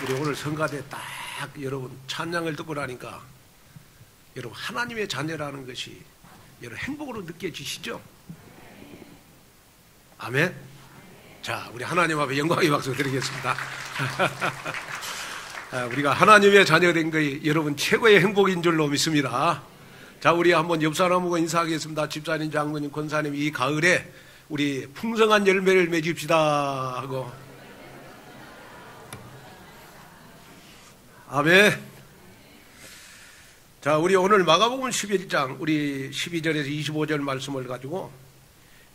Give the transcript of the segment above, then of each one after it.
우리 오늘 성가대 딱 여러분 찬양을 듣고 나니까 여러분 하나님의 자녀라는 것이 여러분 행복으로 느껴지시죠? 아멘. 자, 우리 하나님 앞에 영광의 박수 드리겠습니다. 우리가 하나님의 자녀된 것이 여러분 최고의 행복인 줄로 믿습니다. 자, 우리 한번 옆 사람하고 인사하겠습니다. 집사님, 장로님, 권사님, 이 가을에 우리 풍성한 열매를 맺읍시다 하고. 아멘. 자, 우리 오늘 마가복음 11장 우리 12절에서 25절 말씀을 가지고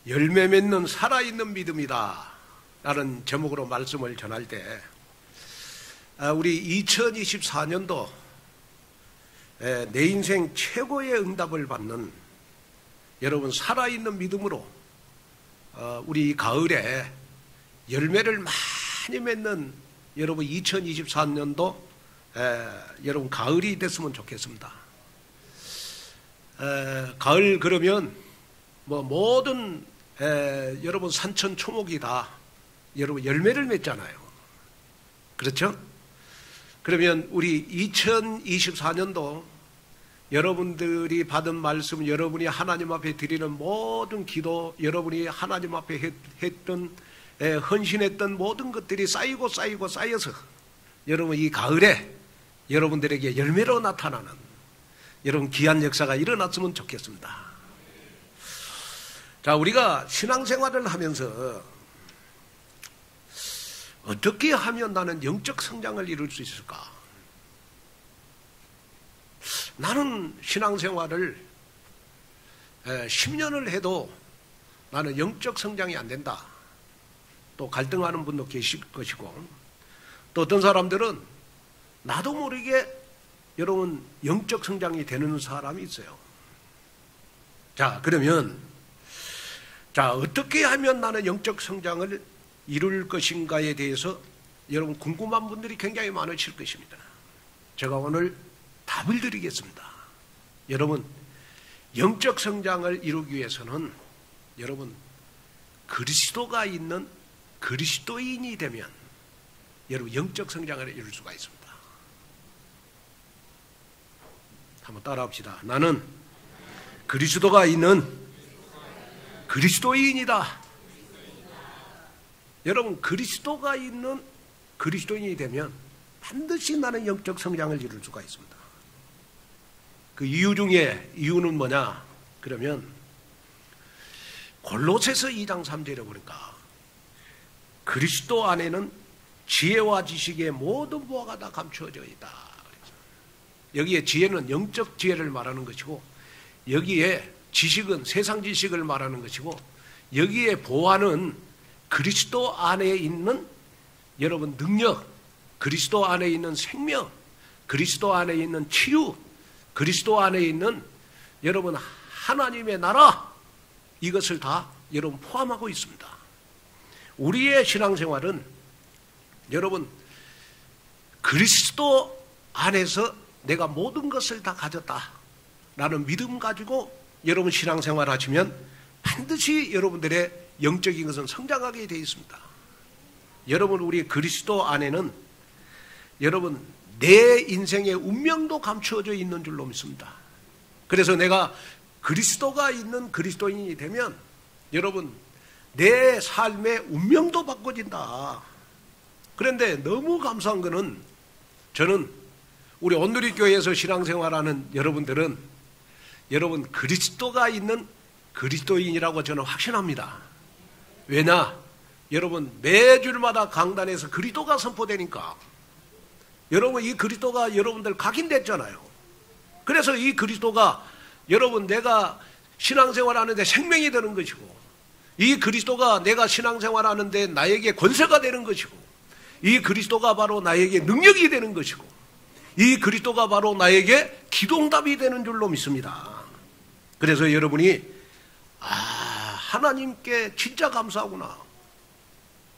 열매 맺는 살아있는 믿음이다 라는 제목으로 말씀을 전할 때 우리 2024년도 내 인생 최고의 응답을 받는 여러분 살아있는 믿음으로 우리 가을에 열매를 많이 맺는 여러분 2024년도 여러분 가을이 됐으면 좋겠습니다. 가을 그러면 뭐 모든 여러분 산천 초목이 다 여러분 열매를 맺잖아요. 그렇죠? 그러면 우리 2024년도 여러분들이 받은 말씀, 여러분이 하나님 앞에 드리는 모든 기도, 여러분이 하나님 앞에 했던 헌신했던 모든 것들이 쌓이고 쌓여서 여러분 이 가을에 여러분들에게 열매로 나타나는 여러분 귀한 역사가 일어났으면 좋겠습니다. 자, 우리가 신앙생활을 하면서 어떻게 하면 나는 영적 성장을 이룰 수 있을까? 나는 신앙생활을 10년을 해도 나는 영적 성장이 안 된다. 또 갈등하는 분도 계실 것이고, 또 어떤 사람들은 나도 모르게 여러분 영적 성장이 되는 사람이 있어요. 자, 그러면 자, 어떻게 하면 나는 영적 성장을 이룰 것인가에 대해서 여러분 궁금한 분들이 굉장히 많으실 것입니다. 제가 오늘 답을 드리겠습니다. 여러분 영적 성장을 이루기 위해서는 여러분 그리스도가 있는 그리스도인이 되면 여러분 영적 성장을 이룰 수가 있습니다. 한번 따라합시다. 나는 그리스도가 있는 그리스도인이다. 여러분 그리스도가 있는 그리스도인이 되면 반드시 나는 영적 성장을 이룰 수가 있습니다. 그 이유 중에 이유는 뭐냐? 그러면 골로새서 2장 3절에 보니까 그리스도 안에는 지혜와 지식의 모든 보화가 다 감추어져 있다. 여기에 지혜는 영적 지혜를 말하는 것이고, 여기에 지식은 세상 지식을 말하는 것이고, 여기에 보화는 그리스도 안에 있는 여러분 능력, 그리스도 안에 있는 생명, 그리스도 안에 있는 치유, 그리스도 안에 있는 여러분 하나님의 나라, 이것을 다 여러분 포함하고 있습니다. 우리의 신앙생활은 여러분 그리스도 안에서 내가 모든 것을 다 가졌다라는 믿음 가지고 여러분 신앙생활 하시면 반드시 여러분들의 영적인 것은 성장하게 되어 있습니다. 여러분 우리 그리스도 안에는 여러분 내 인생의 운명도 감추어져 있는 줄로 믿습니다. 그래서 내가 그리스도가 있는 그리스도인이 되면 여러분 내 삶의 운명도 바꿔진다. 그런데 너무 감사한 것은 저는 우리 온누리교회에서 신앙생활하는 여러분들은 여러분 그리스도가 있는 그리스도인이라고 저는 확신합니다. 왜냐? 여러분 매주마다 강단에서 그리스도가 선포되니까 여러분 이 그리스도가 여러분들 각인됐잖아요. 그래서 이 그리스도가 여러분 내가 신앙생활하는데 생명이 되는 것이고, 이 그리스도가 내가 신앙생활하는데 나에게 권세가 되는 것이고, 이 그리스도가 바로 나에게 능력이 되는 것이고, 이 그리스도가 바로 나에게 기도응답이 되는 줄로 믿습니다. 그래서 여러분이 하나님께 진짜 감사하구나.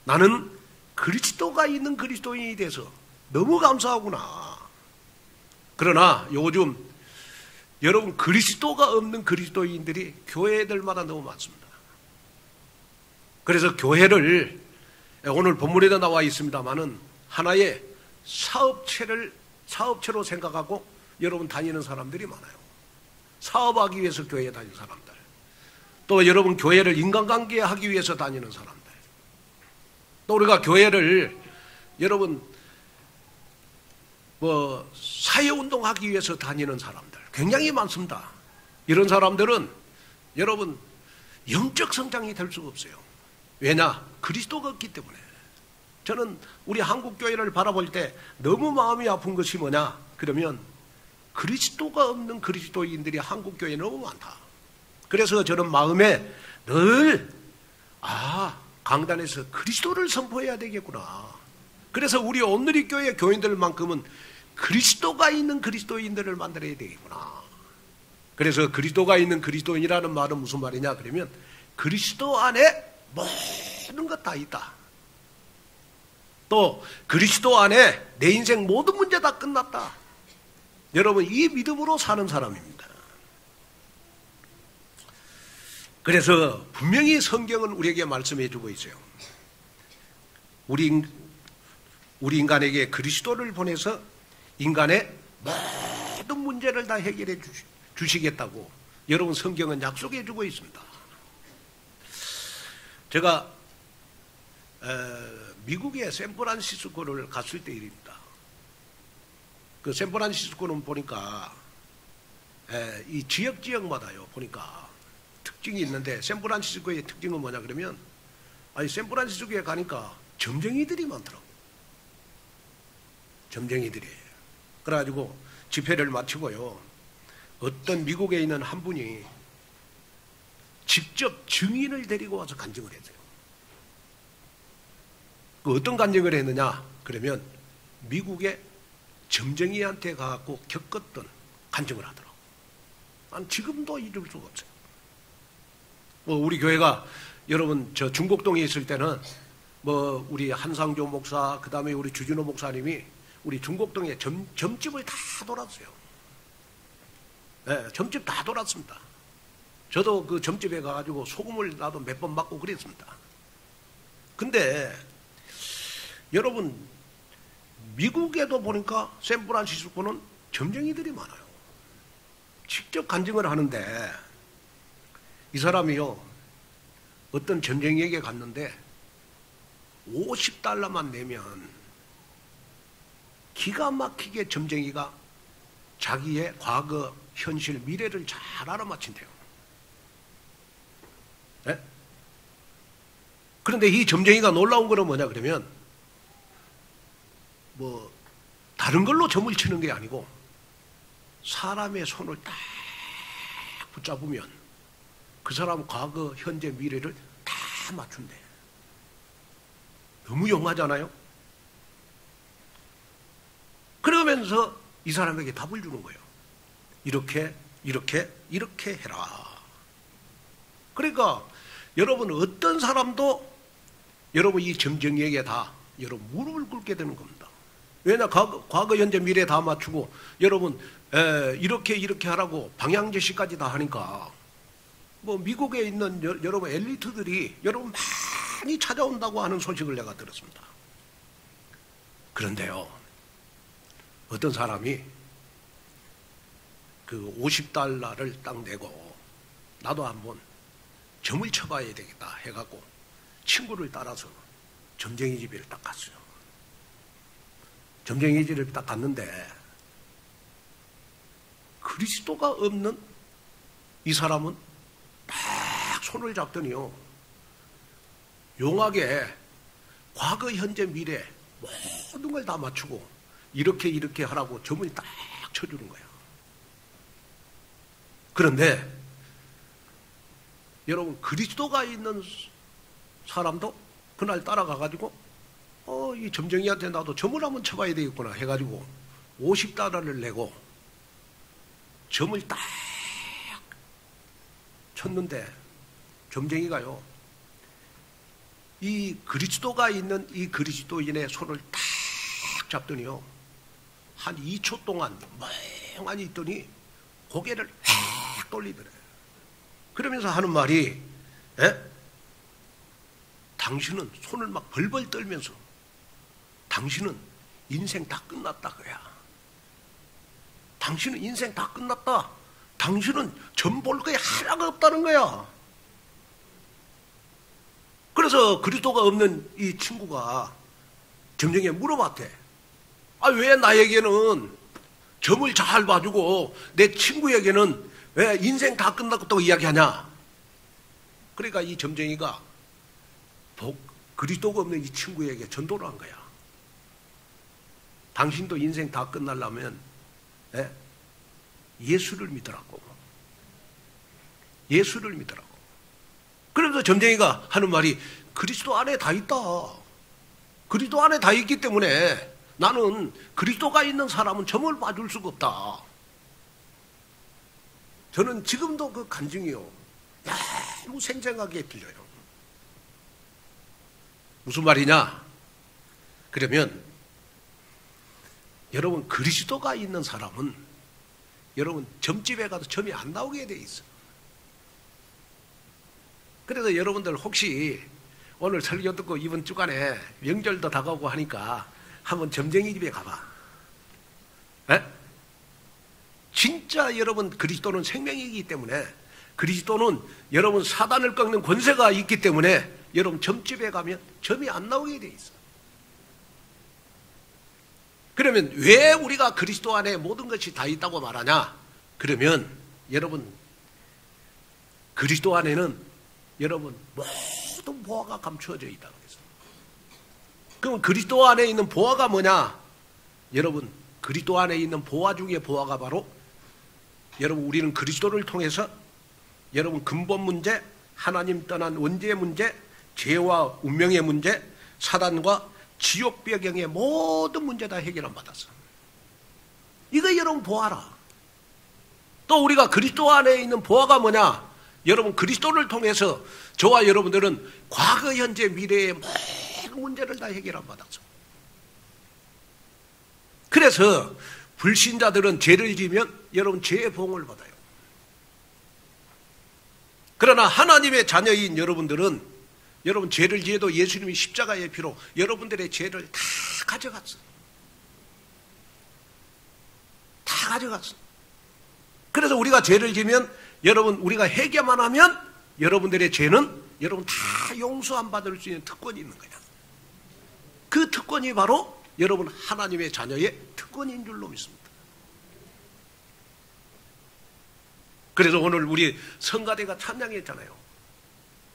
나는 그리스도가 있는 그리스도인이 돼서 너무 감사하구나. 그러나 요즘 여러분 그리스도가 없는 그리스도인들이 교회들마다 너무 많습니다. 그래서 교회를 오늘 본문에도 나와 있습니다마는 하나의 사업체로 생각하고 여러분 다니는 사람들이 많아요. 사업하기 위해서 교회에 다니는 사람들. 또 여러분 교회를 인간관계 하기 위해서 다니는 사람들. 또 우리가 교회를 여러분 사회운동 하기 위해서 다니는 사람들 굉장히 많습니다. 이런 사람들은 여러분 영적 성장이 될 수가 없어요. 왜냐? 그리스도가 없기 때문에. 저는 우리 한국 교회를 바라볼 때 너무 마음이 아픈 것이 뭐냐? 그러면 그리스도가 없는 그리스도인들이 한국 교회에 너무 많다. 그래서 저는 마음에 늘 강단에서 그리스도를 선포해야 되겠구나. 그래서 우리 온누리 교회 교인들만큼은 그리스도가 있는 그리스도인들을 만들어야 되겠구나. 그래서 그리스도가 있는 그리스도인이라는 말은 무슨 말이냐? 그러면 그리스도 안에 모든 것 다 있다. 또 그리스도 안에 내 인생 모든 문제 다 끝났다. 여러분 이 믿음으로 사는 사람입니다. 그래서 분명히 성경은 우리에게 말씀해 주고 있어요. 우리 인간에게 그리스도를 보내서 인간의 모든 문제를 다 해결해 주시겠다고 여러분 성경은 약속해 주고 있습니다. 제가 미국의 샌프란시스코를 갔을 때 일입니다. 그 샌프란시스코는 보니까 이 지역마다요 보니까 특징이 있는데, 샌프란시스코의 특징은 뭐냐 그러면 샌프란시스코에 가니까 점쟁이들이 많더라고. 점쟁이들이. 그래가지고 집회를 마치고요, 어떤 미국에 있는 한 분이 직접 증인을 데리고 와서 간증을 했어요. 그 어떤 간증을 했느냐 그러면 미국의 점쟁이한테 가갖고 겪었던 간증을 하더라고. 난 지금도 잊을 수가 없어요. 우리 교회가 여러분 저 중곡동에 있을 때는 우리 한상조 목사 그 다음에 우리 주진호 목사님이 우리 중곡동에 점집을 다 돌았어요. 네, 점집 다 돌았습니다. 저도 그 점집에 가가지고 소금을 나도 몇 번 맞고 그랬습니다. 근데 여러분 미국에도 보니까 샌프란시스코는 점쟁이들이 많아요. 직접 간증을 하는데 이 사람이요 어떤 점쟁이에게 갔는데 $50만 내면 기가 막히게 점쟁이가 자기의 과거, 현실, 미래를 잘 알아맞힌대요. 네? 그런데 이 점쟁이가 놀라운 거는 뭐냐 그러면 다른 걸로 점을 치는 게 아니고 사람의 손을 딱 붙잡으면 그 사람 과거, 현재, 미래를 다 맞춘대. 너무 용하잖아요. 그러면서 이 사람에게 답을 주는 거예요. 이렇게 해라. 그러니까 여러분 어떤 사람도 여러분 이 점쟁이에게 다 여러분 무릎을 꿇게 되는 겁니다. 왜냐 과거 현재 미래 다 맞추고 여러분 이렇게 하라고 방향 제시까지 다 하니까 미국에 있는 여러분 엘리트들이 여러분 많이 찾아온다고 하는 소식을 내가 들었습니다. 그런데요 어떤 사람이 그 $50를 딱 내고 나도 한번 점을 쳐봐야 되겠다 해갖고 친구를 따라서 점쟁이 집에 딱 갔어요. 점쟁이 집에 딱 갔는데 그리스도가 없는 이 사람은 딱 손을 잡더니요 용하게 과거, 현재, 미래 모든 걸 다 맞추고 이렇게 하라고 점을 딱 쳐주는 거예요. 그런데 여러분 그리스도가 있는 사람도 그날 따라가가지고 이 점쟁이한테 나도 점을 한번 쳐봐야 되겠구나 해가지고 $50를 내고 점을 딱 쳤는데 점쟁이가요 이 그리스도가 있는 이 그리스도인의 손을 딱 잡더니요 한 2초 동안 멍하니 있더니 고개를 확 돌리더래요. 그러면서 하는 말이 당신은 손을 막 벌벌 떨면서 당신은 인생 다 끝났다 그야. 당신은 인생 다 끝났다. 당신은 점 볼 게 하나가 없다는 거야. 그래서 그리스도가 없는 이 친구가 점쟁이에 물어봤대. 아, 왜 나에게는 점을 잘 봐주고 내 친구에게는 왜 인생 다 끝났다고 이야기하냐? 그러니까 이 점쟁이가 그리스도가 없는 이 친구에게 전도를 한 거야. 당신도 인생 다 끝나려면 예수를 믿으라고. 예수를 믿으라고. 그래서 점쟁이가 하는 말이 그리스도 안에 다 있다. 그리스도 안에 다 있기 때문에 나는 그리스도가 있는 사람은 점을 봐줄 수가 없다. 저는 지금도 그 간증이요. 너무 생생하게 들려요. 무슨 말이냐? 그러면 여러분 그리스도가 있는 사람은 여러분 점집에 가도 점이 안 나오게 돼 있어. 그래서 여러분들 혹시 오늘 설교 듣고 이번 주간에 명절도 다가오고 하니까 한번 점쟁이 집에 가봐. 에? 진짜 여러분 그리스도는 생명이기 때문에 그리스도는 여러분 사단을 꺾는 권세가 있기 때문에 여러분 점집에 가면 점이 안 나오게 돼 있어. 그러면 왜 우리가 그리스도 안에 모든 것이 다 있다고 말하냐? 그러면 여러분 그리스도 안에는 여러분 모든 보화가 감추어져 있다고 했어요. 그럼 그리스도 안에 있는 보화가 뭐냐? 여러분 그리스도 안에 있는 보화 중에 보화가 바로 여러분 우리는 그리스도를 통해서 여러분 근본 문제, 하나님 떠난 원죄의 문제, 죄와 운명의 문제, 사단과 지옥 배경의 모든 문제 다 해결을 받았어. 이거 여러분 보아라. 또 우리가 그리스도 안에 있는 보아가 뭐냐? 여러분 그리스도를 통해서 저와 여러분들은 과거, 현재, 미래의 모든 문제를 다 해결을 받았어. 그래서 불신자들은 죄를 지면 여러분 죄의 보응을 받아요. 그러나 하나님의 자녀인 여러분들은 여러분 죄를 지어도 예수님이 십자가의 피로 여러분들의 죄를 다 가져갔어. 다 가져갔어. 그래서 우리가 죄를 지면 여러분 우리가 회개만 하면 여러분들의 죄는 여러분 다 용서 안 받을 수 있는 특권이 있는 거야. 그 특권이 바로 여러분 하나님의 자녀의 특권인 줄로 믿습니다. 그래서 오늘 우리 성가대가 찬양했잖아요.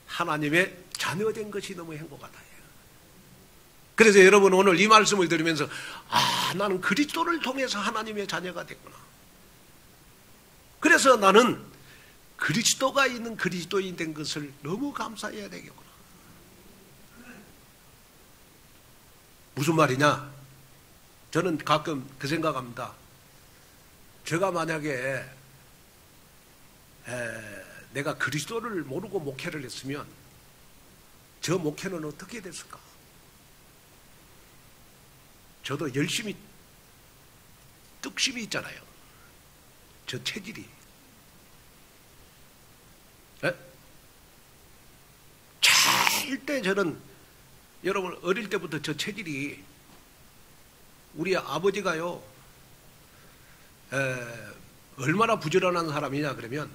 하나님의 자녀된 것이 너무 행복하다. 그래서 여러분 오늘 이 말씀을 들으면서 나는 그리스도를 통해서 하나님의 자녀가 됐구나. 그래서 나는 그리스도가 있는 그리스도인 된 것을 너무 감사해야 되겠구나. 무슨 말이냐? 저는 가끔 그 생각합니다. 제가 만약에 내가 그리스도를 모르고 목회를 했으면 저 목회는 어떻게 됐을까? 저도 열심히 뚝심이 있잖아요. 저 체질이. 절대 저는 여러분 어릴 때부터 저 체질이 우리 아버지가요 얼마나 부지런한 사람이냐 그러면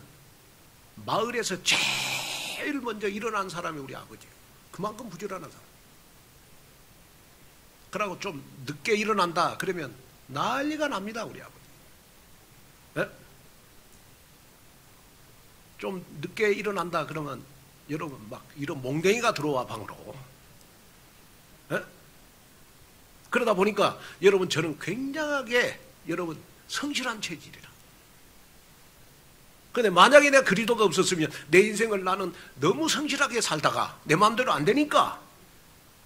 마을에서 제일 먼저 일어난 사람이 우리 아버지예요. 그만큼 부지런한 사람. 그러고 좀 늦게 일어난다 그러면 난리가 납니다 우리 아버지. 네? 좀 늦게 일어난다 그러면 여러분 막 이런 몽댕이가 들어와 방으로. 네? 그러다 보니까 여러분 저는 굉장하게 여러분 성실한 체질이라. 근데 만약에 내가 그리스도가 없었으면 내 인생을 나는 너무 성실하게 살다가 내 마음대로 안 되니까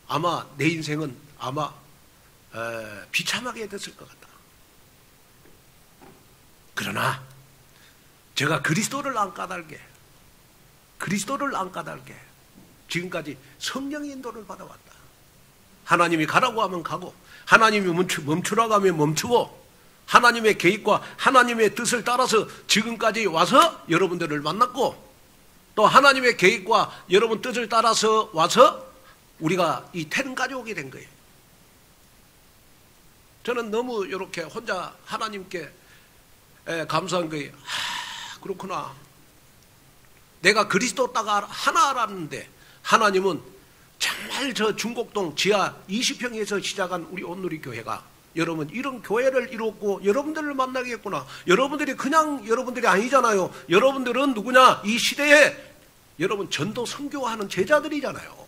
아마 내 인생은 아마 비참하게 됐을 것 같다. 그러나 제가 그리스도를 안 까닭에 지금까지 성령의 인도를 받아왔다. 하나님이 가라고 하면 가고 하나님이 멈추라고 하면 멈추고 하나님의 계획과 하나님의 뜻을 따라서 지금까지 와서 여러분들을 만났고 또 하나님의 계획과 여러분 뜻을 따라서 와서 우리가 이 텐 가져오게 된 거예요. 저는 너무 이렇게 혼자 하나님께 감사한 거예요. 그렇구나. 내가 그리스도 따가 하나 알았는데 하나님은 정말 저 중곡동 지하 20평에서 시작한 우리 온누리 교회가 여러분 이런 교회를 이뤘고 여러분들을 만나겠구나. 여러분들이 그냥 여러분들이 아니잖아요. 여러분들은 누구냐? 이 시대에 여러분 전도 선교하는 제자들이잖아요.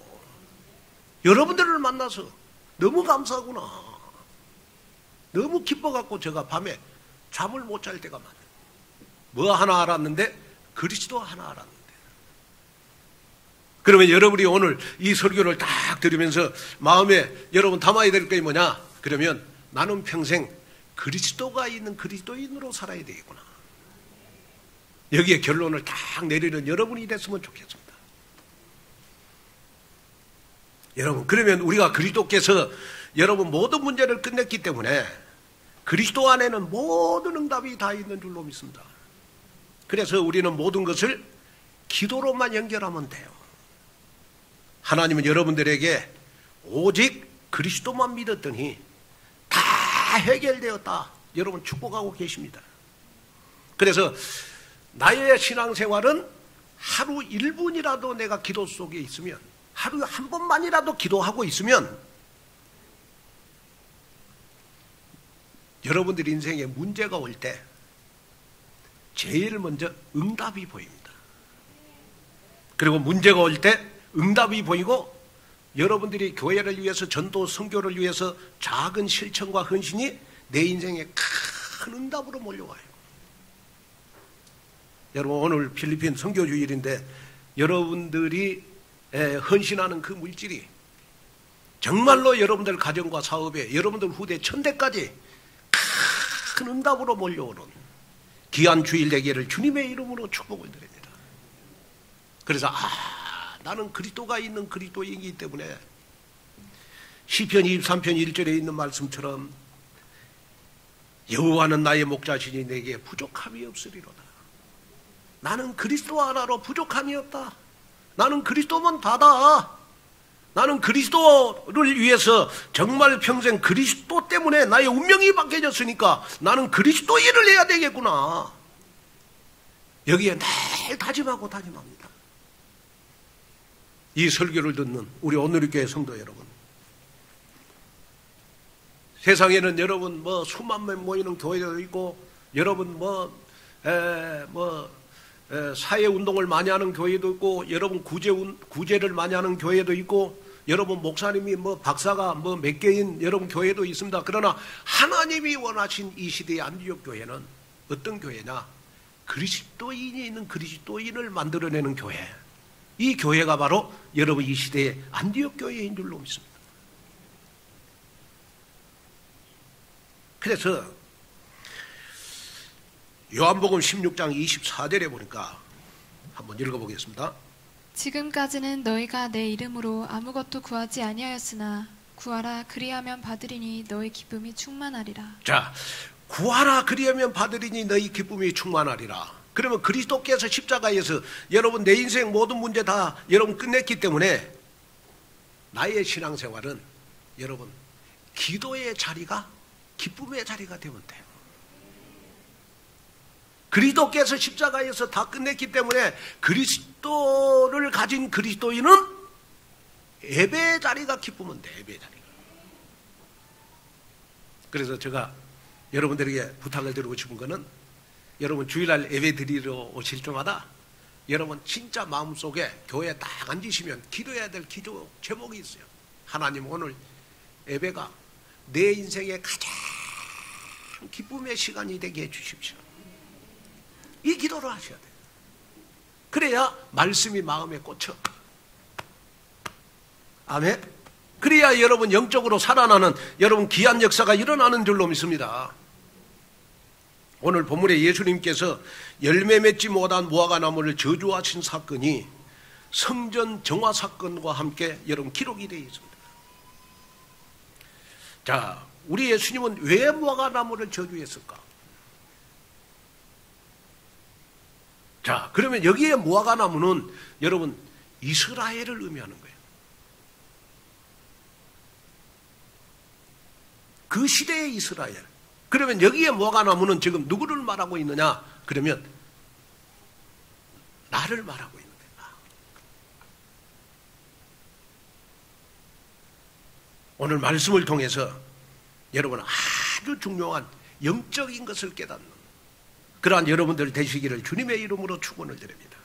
여러분들을 만나서 너무 감사하구나. 너무 기뻐갖고 제가 밤에 잠을 못 잘 때가 많아요. 뭐 하나 알았는데 그리스도 하나 알았는데. 그러면 여러분이 오늘 이 설교를 딱 들으면서 마음에 여러분 담아야 될 게 뭐냐? 그러면 나는 평생 그리스도가 있는 그리스도인으로 살아야 되겠구나. 여기에 결론을 딱 내리는 여러분이 됐으면 좋겠습니다. 여러분, 그러면 우리가 그리스도께서 여러분 모든 문제를 끝냈기 때문에 그리스도 안에는 모든 응답이 다 있는 줄로 믿습니다. 그래서 우리는 모든 것을 기도로만 연결하면 돼요. 하나님은 여러분들에게 오직 그리스도만 믿었더니 다 해결되었다. 여러분 축복하고 계십니다. 그래서 나의 신앙생활은 하루 1분이라도 내가 기도 속에 있으면, 하루에 한 번만이라도 기도하고 있으면 여러분들 인생에 문제가 올 때 제일 먼저 응답이 보입니다. 그리고 문제가 올 때 응답이 보이고 여러분들이 교회를 위해서 전도 선교를 위해서 작은 실천과 헌신이 내 인생에 큰 응답으로 몰려와요. 여러분 오늘 필리핀 선교주일인데 여러분들이 헌신하는 그 물질이 정말로 여러분들 가정과 사업에 여러분들 후대 천대까지 큰 응답으로 몰려오는 귀한 주일 되기를 주님의 이름으로 축복을 드립니다. 그래서 나는 그리스도가 있는 그리스도이기 때문에 시편 23편 1절에 있는 말씀처럼 여호와는 나의 목자시니 내게 부족함이 없으리로다. 나는 그리스도 하나로 부족함이 없다. 나는 그리스도만 다다. 나는 그리스도를 위해서 정말 평생 그리스도 때문에 나의 운명이 바뀌어졌으니까 나는 그리스도 일을 해야 되겠구나. 여기에 늘 다짐하고 다짐합니다. 이 설교를 듣는 우리 온누리교회 성도 여러분, 세상에는 여러분 뭐 수만 명 모이는 교회도 있고 여러분 사회 운동을 많이 하는 교회도 있고 여러분 구제를 많이 하는 교회도 있고 여러분 목사님이 박사가 몇 개인 여러분 교회도 있습니다. 그러나 하나님이 원하신 이 시대의 안디옥 교회는 어떤 교회냐? 그리스도인이 있는 그리스도인을 만들어내는 교회. 이 교회가 바로 여러분 이 시대의 안디옥 교회인 줄로 믿습니다. 그래서 요한복음 16장 24절에 보니까 한번 읽어보겠습니다. 지금까지는 너희가 내 이름으로 아무것도 구하지 아니하였으나 구하라 그리하면 받으리니 너희 기쁨이 충만하리라. 자, 구하라 그리하면 받으리니 너희 기쁨이 충만하리라. 그러면 그리스도께서 십자가에서 여러분 내 인생 모든 문제 다 여러분 끝냈기 때문에 나의 신앙생활은 여러분 기도의 자리가 기쁨의 자리가 되면 돼요. 그리스도께서 십자가에서 다 끝냈기 때문에 그리스도를 가진 그리스도인은 예배의 자리가 기쁘면 돼. 예배의 자리가. 그래서 제가 여러분들에게 부탁을 드리고 싶은 거는 여러분 주일날 예배 드리러 오실 때마다 여러분 진짜 마음속에 교회에 딱 앉으시면 기도해야 될 기도 제목이 있어요. 하나님 오늘 예배가 내 인생의 가장 기쁨의 시간이 되게 해주십시오. 이 기도를 하셔야 돼요. 그래야 말씀이 마음에 꽂혀. 아멘. 그래야 여러분 영적으로 살아나는 여러분 귀한 역사가 일어나는 줄로 믿습니다. 오늘 본문에 예수님께서 열매 맺지 못한 무화과나무를 저주하신 사건이 성전 정화 사건과 함께 여러분 기록이 되어 있습니다. 자, 우리 예수님은 왜 무화과나무를 저주했을까? 자, 그러면 여기에 무화과나무는 여러분 이스라엘을 의미하는 거예요. 그 시대의 이스라엘. 그러면 여기에 무화과나무는 지금 누구를 말하고 있느냐? 그러면 나를 말하고 있는 거야. 오늘 말씀을 통해서 여러분 아주 중요한 영적인 것을 깨닫는 그러한 여러분들 되시기를 주님의 이름으로 축원을 드립니다.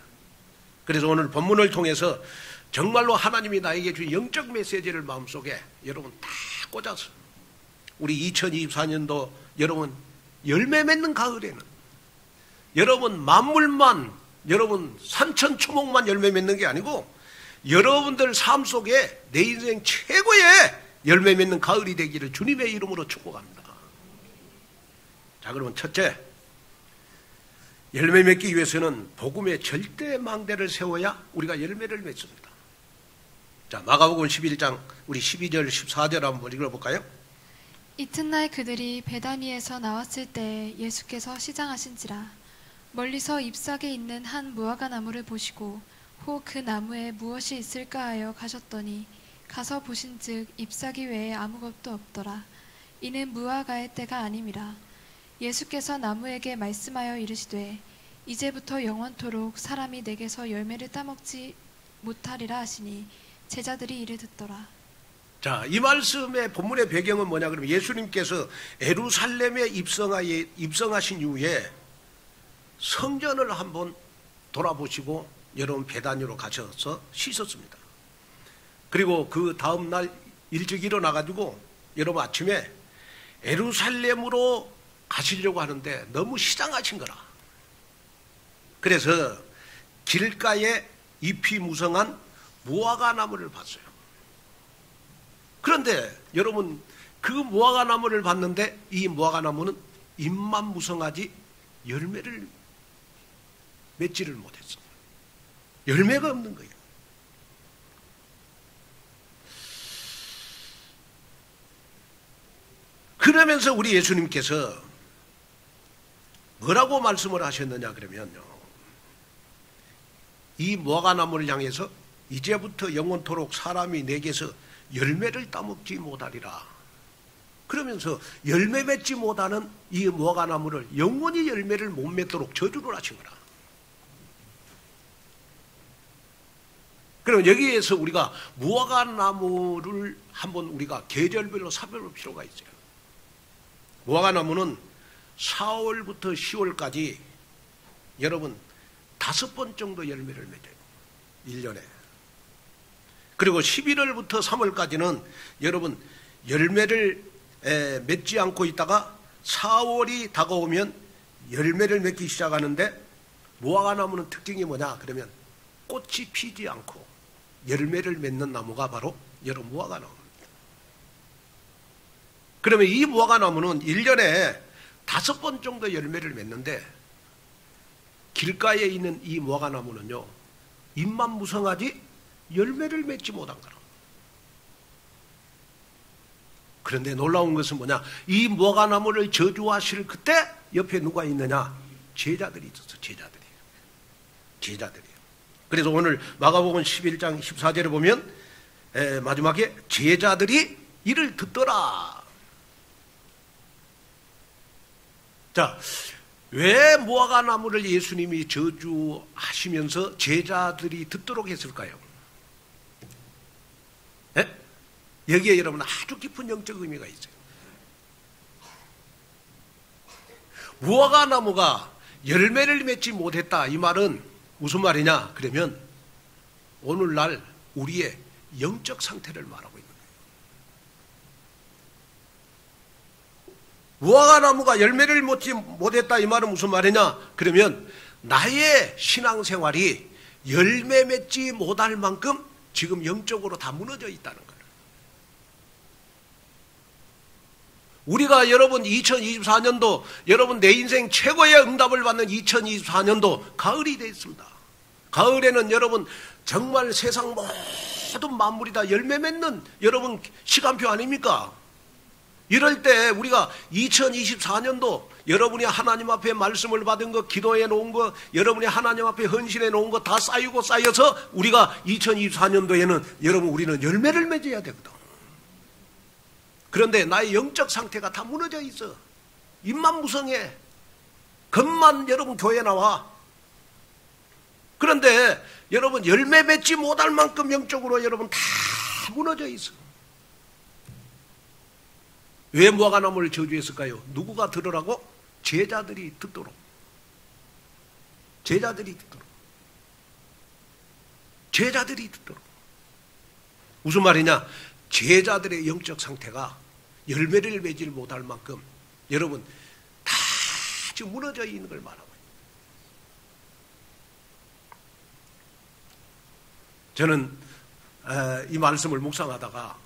그래서 오늘 본문을 통해서 정말로 하나님이 나에게 준 영적 메시지를 마음속에 여러분 다 꽂아서 우리 2024년도 여러분 열매 맺는 가을에는 여러분 만물만 여러분 산천초목만 열매 맺는 게 아니고 여러분들 삶 속에 내 인생 최고의 열매 맺는 가을이 되기를 주님의 이름으로 축복합니다. 자, 그러면 첫째, 열매 맺기 위해서는 복음의 절대 망대를 세워야 우리가 열매를 맺습니다. 자, 마가복음 11장 우리 12절 14절 한번 읽어볼까요? 이튿날 그들이 베다니에서 나왔을 때 예수께서 시장하신지라 멀리서 잎사귀 있는 한 무화과 나무를 보시고 혹 그 나무에 무엇이 있을까 하여 가셨더니 가서 보신즉 잎사귀 외에 아무것도 없더라. 이는 무화과의 때가 아님이라. 예수께서 나무에게 말씀하여 이르시되 이제부터 영원토록 사람이 내게서 열매를 따먹지 못하리라 하시니 제자들이 이를 듣더라. 자, 이 말씀의 본문의 배경은 뭐냐 그러면 예수님께서 예루살렘에 입성하신 이후에 성전을 한번 돌아보시고 여러분 베다니로 가셔서 씻었습니다. 그리고 그 다음날 일찍 일어나가지고 여러분 아침에 예루살렘으로 가시려고 하는데 너무 시장하신 거라. 그래서 길가에 잎이 무성한 무화과 나무를 봤어요. 그런데 여러분 그 무화과 나무를 봤는데 이 무화과 나무는 잎만 무성하지 열매를 맺지를 못했어요. 열매가 없는 거예요. 그러면서 우리 예수님께서 뭐라고 말씀을 하셨느냐 그러면요, 이 무화과 나무를 향해서 이제부터 영원토록 사람이 내게서 열매를 따먹지 못하리라. 그러면서 열매 맺지 못하는 이 무화과 나무를 영원히 열매를 못 맺도록 저주를 하신 거라. 그럼 여기에서 우리가 무화과 나무를 한번 우리가 계절별로 살펴볼 필요가 있어요. 무화과 나무는 4월부터 10월까지 여러분 5번 정도 열매를 맺어요. 1년에. 그리고 11월부터 3월까지는 여러분 열매를 맺지 않고 있다가 4월이 다가오면 열매를 맺기 시작하는데 무화과 나무는 특징이 뭐냐 그러면 꽃이 피지 않고 열매를 맺는 나무가 바로 여러분 무화과 나무입니다. 그러면 이 무화과 나무는 1년에 5번 정도 열매를 맺는데 길가에 있는 이 무화과 나무는요 잎만 무성하지 열매를 맺지 못한 거라. 그런데 놀라운 것은 뭐냐, 이 무화과 나무를 저주하실 그때 옆에 누가 있느냐, 제자들이 있었어. 제자들이에요. 그래서 오늘 마가복음 11장 14절에 보면 마지막에 제자들이 이를 듣더라. 자, 왜 무화과 나무를 예수님이 저주하시면서 제자들이 듣도록 했을까요? 네? 여기에 여러분 아주 깊은 영적 의미가 있어요. 무화과 나무가 열매를 맺지 못했다, 이 말은 무슨 말이냐 그러면 오늘날 우리의 영적 상태를 말하고 있는 거예요. 무화과 나무가 열매를 맺지 못했다, 이 말은 무슨 말이냐 그러면 나의 신앙생활이 열매 맺지 못할 만큼 지금 영적으로 다 무너져 있다는 거예요. 우리가 여러분 2024년도 여러분 내 인생 최고의 응답을 받는 2024년도 가을이 되어 있습니다. 가을에는 여러분 정말 세상 모든 만물이 다 열매 맺는 여러분 시간표 아닙니까? 이럴 때 우리가 2024년도 여러분이 하나님 앞에 말씀을 받은 거, 기도해 놓은 거, 여러분이 하나님 앞에 헌신해 놓은 거 다 쌓이고 쌓여서 우리가 2024년도에는 여러분 우리는 열매를 맺어야 되거든. 그런데 나의 영적 상태가 다 무너져 있어. 입만 무성해. 겉만 여러분 교회 나와. 그런데 여러분 열매 맺지 못할 만큼 영적으로 여러분 다 무너져 있어. 왜 무화과나무를 저주했을까요? 누구가 들으라고? 제자들이 듣도록. 제자들이 듣도록. 제자들이 듣도록. 무슨 말이냐? 제자들의 영적 상태가 열매를 맺지 못할 만큼 여러분 다 지금 무너져 있는 걸 말하고 있어요. 저는 이 말씀을 묵상하다가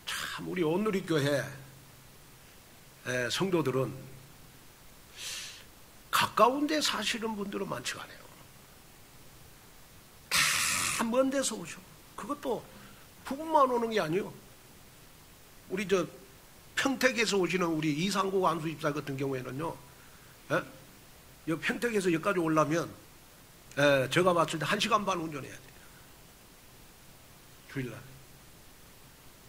참 우리 온누리교회 성도들은 가까운 데 사시는 분들은 많지가 않아요. 다 먼 데서 오셔. 그것도 부부만 오는 게 아니에요. 우리 저 평택에서 오시는 우리 이상국 안수 집사 같은 경우에는요, 이 평택에서 여기까지 오려면 제가 봤을 때 1시간 반 운전해야 돼요. 주일날.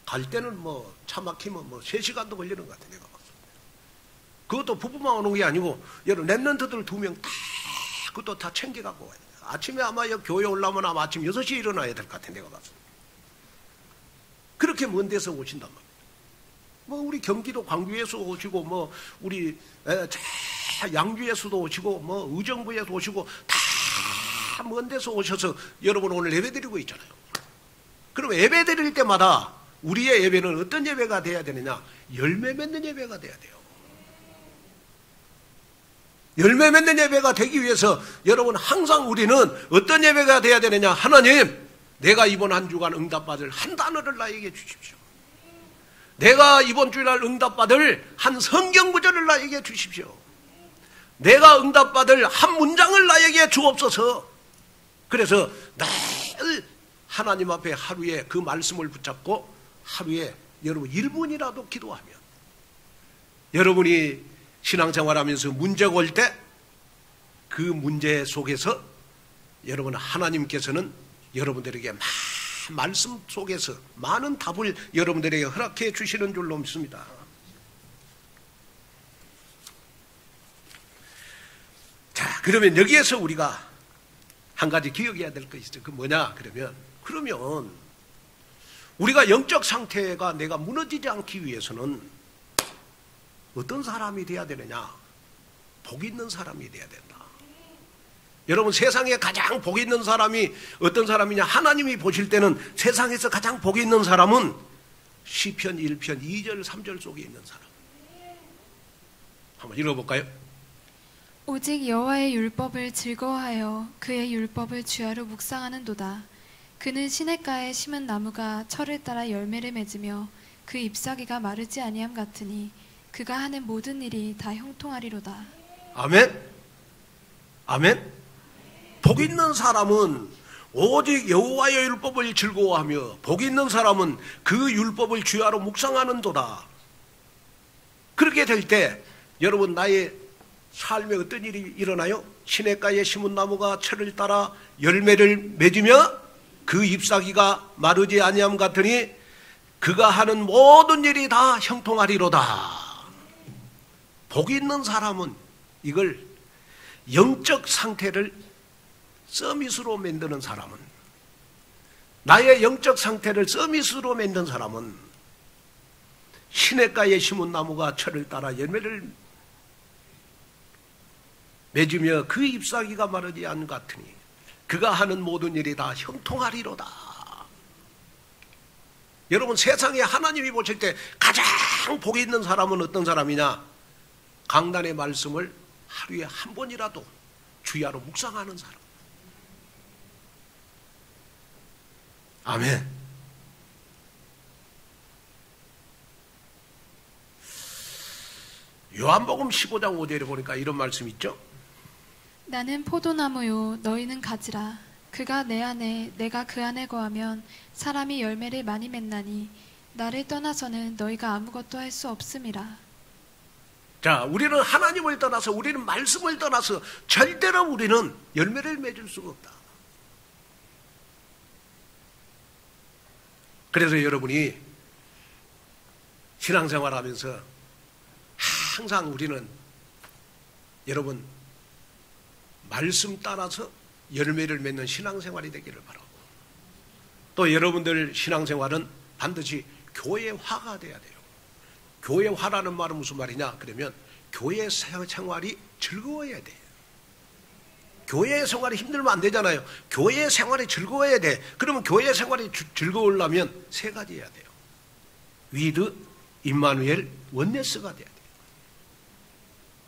갈 때는 뭐 차 막히면 뭐 3시간도 걸리는 것 같아요. 내가 봤을 때. 그것도 부부만 오는 게 아니고 여러 랩런트들 2명 다 그것도 다 챙겨갖고 와야 돼요. 아침에 아마 여기 교회 올라오면 아마 아침 6시에 일어나야 될 것 같아요. 내가 봤을 때. 그렇게 먼 데서 오신단 말이에요. 뭐 우리 경기도 광주에서 오시고 뭐 우리 양주에서도 오시고 뭐 의정부에서 오시고 다 먼 데서 오셔서 여러분 오늘 예배 드리고 있잖아요. 그럼 예배 드릴 때마다 우리의 예배는 어떤 예배가 돼야 되느냐? 열매 맺는 예배가 돼야 돼요. 열매 맺는 예배가 되기 위해서 여러분 항상 우리는 어떤 예배가 돼야 되느냐? 하나님, 내가 이번 한 주간 응답받을 한 단어를 나에게 주십시오. 내가 이번 주일날 응답받을 한 성경 구절을 나에게 주십시오. 내가 응답받을 한 문장을 나에게 주옵소서. 그래서 늘 하나님 앞에 하루에 그 말씀을 붙잡고 하루에 여러분 1분이라도 기도하면 여러분이 신앙생활하면서 문제가 올 때 그 문제 속에서 여러분 하나님께서는 여러분들에게 말씀 속에서 많은 답을 여러분들에게 허락해 주시는 줄로 믿습니다. 자, 그러면 여기에서 우리가 한 가지 기억해야 될 것이 있어요. 그 뭐냐? 그러면 우리가 영적 상태가 내가 무너지지 않기 위해서는 어떤 사람이 돼야 되느냐? 복 있는 사람이 돼야 된다. 여러분 세상에 가장 복 있는 사람이 어떤 사람이냐? 하나님이 보실 때는 세상에서 가장 복 있는 사람은 시편 1편 2절 3절 속에 있는 사람. 한번 읽어볼까요? 오직 여호와의 율법을 즐거워하여 그의 율법을 주야로 묵상하는도다. 그는 시냇가에 심은 나무가 철을 따라 열매를 맺으며 그 잎사귀가 마르지 아니함 같으니 그가 하는 모든 일이 다 형통하리로다. 아멘. 아멘. 복 있는 사람은 오직 여호와의 율법을 즐거워하며 복 있는 사람은 그 율법을 주야로 묵상하는도다. 그렇게 될 때 여러분 나의 삶에 어떤 일이 일어나요? 시냇가에 심은 나무가 철을 따라 열매를 맺으며 그 잎사귀가 마르지 아니함 같으니 그가 하는 모든 일이 다 형통하리로다. 복 있는 사람은 이걸 영적 상태를 서밋으로 만드는 사람은, 나의 영적 상태를 서밋으로 만든 사람은 시냇가에 심은 나무가 철을 따라 열매를 맺으며 그 잎사귀가 마르지 않은 것 같으니 그가 하는 모든 일이 다 형통하리로다. 여러분 세상에 하나님이 보실 때 가장 복이 있는 사람은 어떤 사람이냐? 강단의 말씀을 하루에 한 번이라도 주야로 묵상하는 사람. 아멘. 요한복음 15장 5절에 보니까 이런 말씀이 있죠. 나는 포도나무요 너희는 가지라. 그가 내 안에 내가 그 안에 거하면 사람이 열매를 많이 맺나니 나를 떠나서는 너희가 아무것도 할 수 없음이라. 자, 우리는 하나님을 떠나서 우리는 말씀을 떠나서 절대로 우리는 열매를 맺을 수가 없다. 그래서 여러분이 신앙생활 하면서 항상 우리는 여러분 말씀 따라서 열매를 맺는 신앙생활이 되기를 바라고, 또 여러분들 신앙생활은 반드시 교회화가 돼야 돼요. 교회화라는 말은 무슨 말이냐 그러면 교회 생활이 즐거워야 돼요. 교회 생활이 힘들면 안 되잖아요. 교회 생활이 즐거워야 돼. 그러면 교회 생활이 즐거우려면 세 가지 해야 돼요. 위드, 임마누엘, 원네스가 돼야 돼요.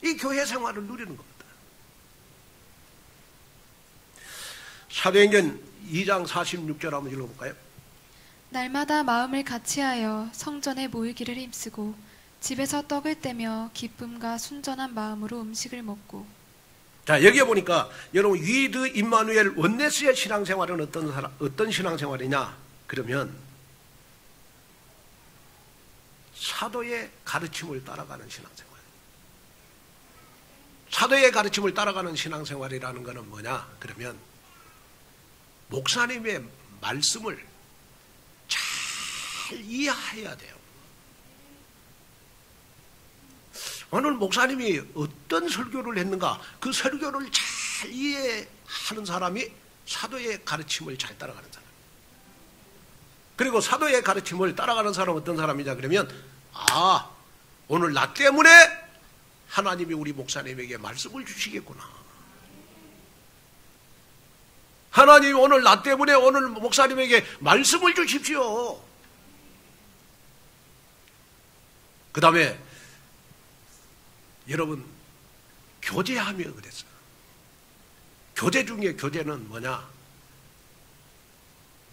이 교회 생활을 누리는 겁니다. 사도행전 2장 46절 한번 읽어볼까요? 날마다 마음을 같이하여 성전에 모이기를 힘쓰고 집에서 떡을 떼며 기쁨과 순전한 마음으로 음식을 먹고. 자, 여기에 보니까 여러분 위드, 임마누엘, 원네스의 신앙생활은 어떤 신앙생활이냐 그러면 사도의 가르침을 따라가는 신앙생활. 사도의 가르침을 따라가는 신앙생활이라는 것은 뭐냐 그러면 목사님의 말씀을 잘 이해해야 돼요. 오늘 목사님이 어떤 설교를 했는가 그 설교를 잘 이해하는 사람이 사도의 가르침을 잘 따라가는 사람. 그리고 사도의 가르침을 따라가는 사람은 어떤 사람이냐 그러면 오늘 나 때문에 하나님이 우리 목사님에게 말씀을 주시겠구나. 하나님 오늘 나 때문에 오늘 목사님에게 말씀을 주십시오. 그 다음에 여러분 교제하며 그랬어요. 교제 중에 교제는 뭐냐?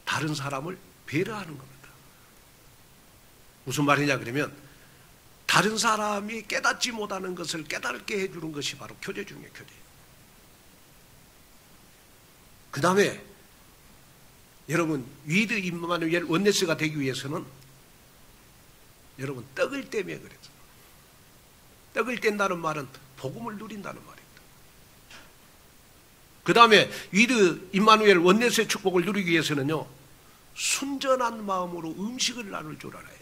다른 사람을 배려하는 겁니다. 무슨 말이냐 그러면 다른 사람이 깨닫지 못하는 것을 깨닫게 해주는 것이 바로 교제 중에 교제예요. 그 다음에 여러분 위드, 임마누엘, 원네스가 되기 위해서는 여러분 떡을 떼며 그랬어요. 떡을 뗀다는 말은 복음을 누린다는 말입니다. 그 다음에 위드, 임마누엘, 원네스의 축복을 누리기 위해서는요 순전한 마음으로 음식을 나눌 줄 알아야 돼요.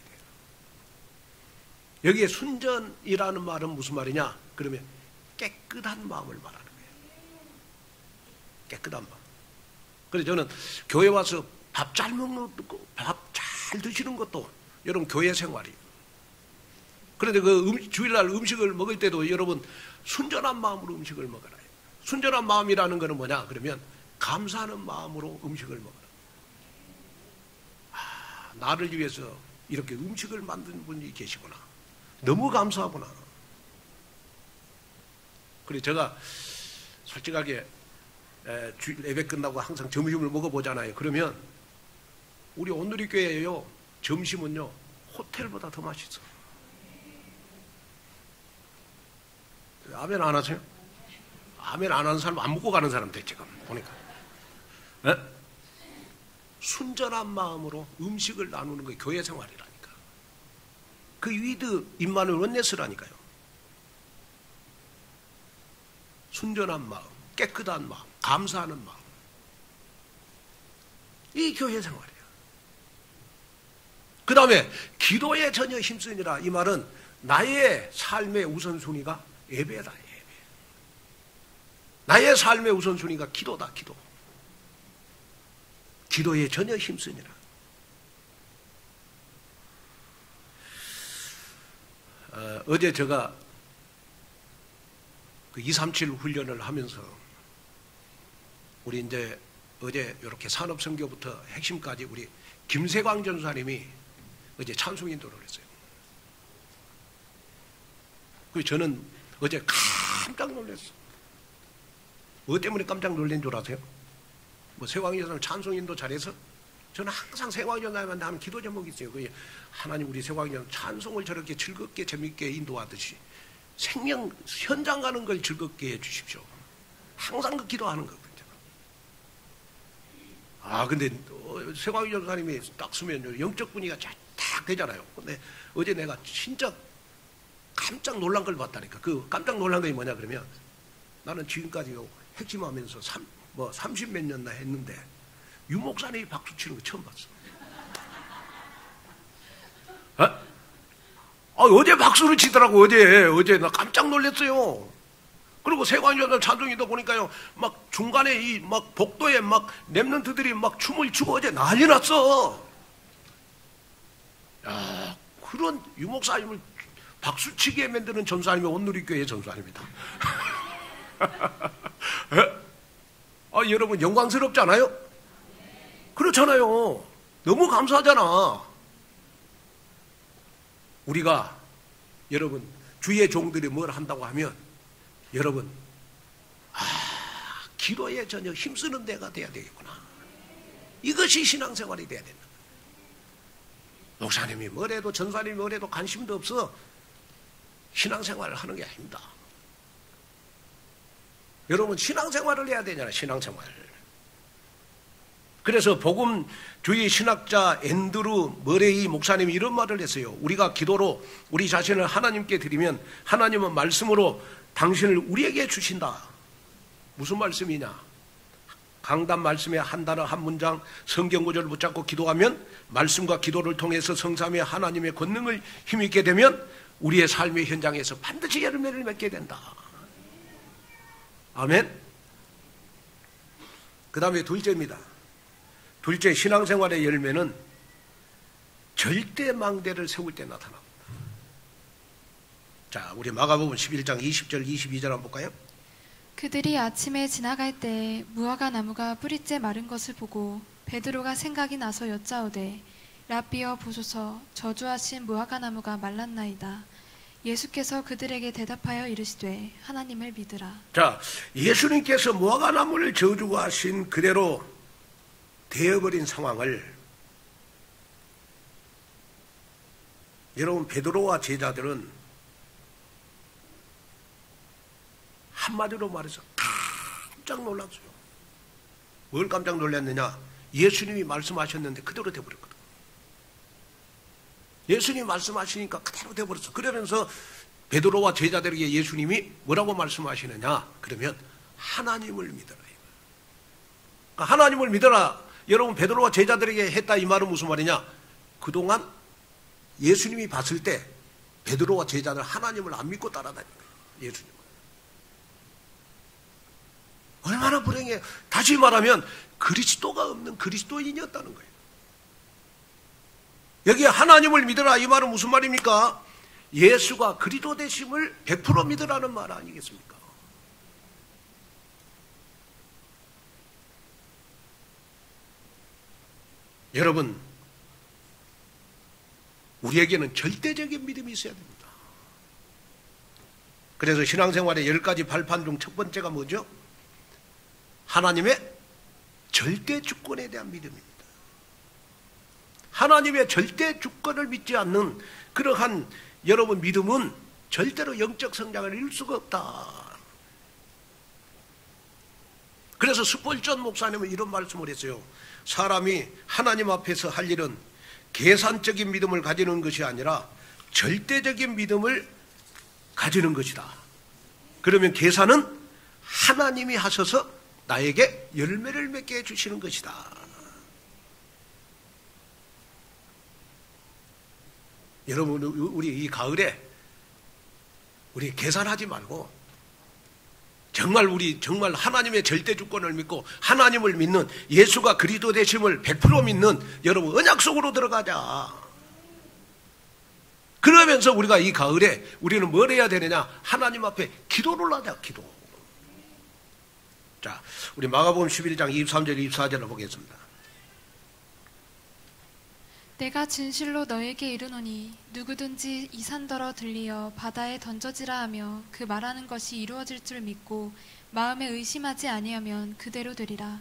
여기에 순전이라는 말은 무슨 말이냐 그러면 깨끗한 마음을 말하는 거예요. 깨끗한 마음. 그래서 저는 교회 와서 밥 잘 먹는 거, 밥 잘 드시는 것도 여러분 교회 생활이에요. 그런데 그 주일날 음식을 먹을 때도 여러분 순전한 마음으로 음식을 먹어라. 순전한 마음이라는 것은 뭐냐 그러면 감사하는 마음으로 음식을 먹어라. 나를 위해서 이렇게 음식을 만든 분이 계시구나. 너무 감사하구나. 그래서 제가 솔직하게 예배 끝나고 항상 점심을 먹어보잖아요. 그러면 우리 온누리 교회에요 점심은요 호텔보다 더 맛있어. 아멘 안 하세요? 아멘 안 하는 사람 안 먹고 가는 사람 돼 지금 보니까. 네? 순전한 마음으로 음식을 나누는 게 교회 생활이라니까. 그 위드, 임마누엘, 원네스라니까요. 순전한 마음, 깨끗한 마음, 감사하는 마음. 이 교회 생활이에요. 그 다음에 기도에 전혀 힘쓰니라. 이 말은 나의 삶의 우선순위가 예배다. 예배. 나의 삶의 우선순위가 기도다. 기도. 기도에 전혀 힘쓰니라. 어제 제가 그 237 훈련을 하면서 우리 이제 어제 이렇게 산업선교부터 핵심까지 우리 김세광 전사님이 어제 찬송 인도를 했어요. 그래서 저는 어제 깜짝 놀랐어. 뭐 때문에 깜짝 놀란 줄 아세요? 뭐 세광 전사님 찬송 인도 잘해서 저는 항상 세광 전사님한테 하는 기도 제목이 있어요. 그 하나님 우리 세광 전사님 찬송을 저렇게 즐겁게 재밌게 인도하듯이 생명 현장 가는 걸 즐겁게 해 주십시오. 항상 그 기도하는 거거든요. 근데 세광 전사님이 딱 쓰면 영적 분위기가 딱 되잖아요. 근데 어제 내가 진짜 깜짝 놀란 걸 봤다니까. 그 깜짝 놀란 게 뭐냐 그러면 나는 지금까지 핵심하면서 30몇 년나 했는데 유 목사님이 박수 치는 거 처음 봤어. 어제 박수를 치더라고. 어제 나 깜짝 놀랐어요. 그리고 세관여자 찬송이도 보니까요, 막 중간에 이 막 복도에 막 렘넌트들이 막 춤을 추고 어제 난리 났어. 야, 그런 유목사님을 박수치게 만드는 전사님이 온누리교회 전사님이다. 여러분 영광스럽지 않아요? 그렇잖아요. 너무 감사하잖아. 우리가 여러분 주의 종들이 뭘 한다고 하면 여러분 기도에 전혀 힘쓰는 데가 돼야 되겠구나. 이것이 신앙생활이 돼야 된다. 목사님이 뭐래도 전사님이 뭐래도 관심도 없어 신앙생활을 하는 게 아닙니다. 여러분 신앙생활을 해야 되잖아요. 신앙생활. 그래서 복음주의 신학자 앤드루 머레이 목사님이 이런 말을 했어요. 우리가 기도로 우리 자신을 하나님께 드리면 하나님은 말씀으로 당신을 우리에게 주신다. 무슨 말씀이냐? 강단 말씀의 한 단어 한 문장 성경 구절을 붙잡고 기도하면 말씀과 기도를 통해서 성삼위 하나님의 권능을 힘입게 되면 우리의 삶의 현장에서 반드시 열매를 맺게 된다. 아멘. 그 다음에 둘째입니다. 둘째, 신앙생활의 열매는 절대 망대를 세울 때 나타납니다. 자, 우리 마가복음 11장 20절 22절 한번 볼까요? 그들이 아침에 지나갈 때 무화과 나무가 뿌리째 마른 것을 보고 베드로가 생각이 나서 여짜오되 랍비여 보소서 저주하신 무화과 나무가 말랐나이다. 예수께서 그들에게 대답하여 이르시되 하나님을 믿으라. 자, 예수님께서 무화과 나무를 저주하신 그대로 되어버린 상황을 여러분 베드로와 제자들은 한마디로 말해서 깜짝 놀랐어요. 뭘 깜짝 놀랐느냐? 예수님이 말씀하셨는데 그대로 되어버렸거든. 예수님이 말씀하시니까 그대로 되어버렸어. 그러면서 베드로와 제자들에게 예수님이 뭐라고 말씀하시느냐? 그러면 하나님을 믿어라. 그러니까 하나님을 믿어라. 여러분 베드로와 제자들에게 했다 이 말은 무슨 말이냐? 그동안 예수님이 봤을 때 베드로와 제자들 하나님을 안 믿고 따라다닌 거예요. 예수님. 얼마나 불행해. 다시 말하면 그리스도가 없는 그리스도인이었다는 거예요. 여기 하나님을 믿으라 이 말은 무슨 말입니까? 예수가 그리스도 되심을 100% 믿으라는 말 아니겠습니까? 여러분 우리에게는 절대적인 믿음이 있어야 됩니다. 그래서 신앙생활의 10가지 발판 중 첫 번째가 뭐죠? 하나님의 절대 주권에 대한 믿음입니다. 하나님의 절대 주권을 믿지 않는 그러한 여러분 믿음은 절대로 영적 성장을 이룰 수가 없다. 그래서 스폴전 목사님은 이런 말씀을 했어요. 사람이 하나님 앞에서 할 일은 계산적인 믿음을 가지는 것이 아니라 절대적인 믿음을 가지는 것이다. 그러면 계산은 하나님이 하셔서 나에게 열매를 맺게 해주시는 것이다. 여러분 우리 이 가을에 우리 계산하지 말고 정말 하나님의 절대 주권을 믿고 하나님을 믿는 예수가 그리스도 되심을 100% 믿는 여러분 언약 속으로 들어가자. 그러면서 우리가 이 가을에 우리는 뭘 해야 되느냐? 하나님 앞에 기도를 하자. 기도. 자, 우리 마가복음 11장 23절 24절을 보겠습니다. 내가 진실로 너에게 이르노니 누구든지 이 산더러 들리어 바다에 던져지라 하며 그 말하는 것이 이루어질 줄 믿고 마음에 의심하지 아니하면 그대로 되리라.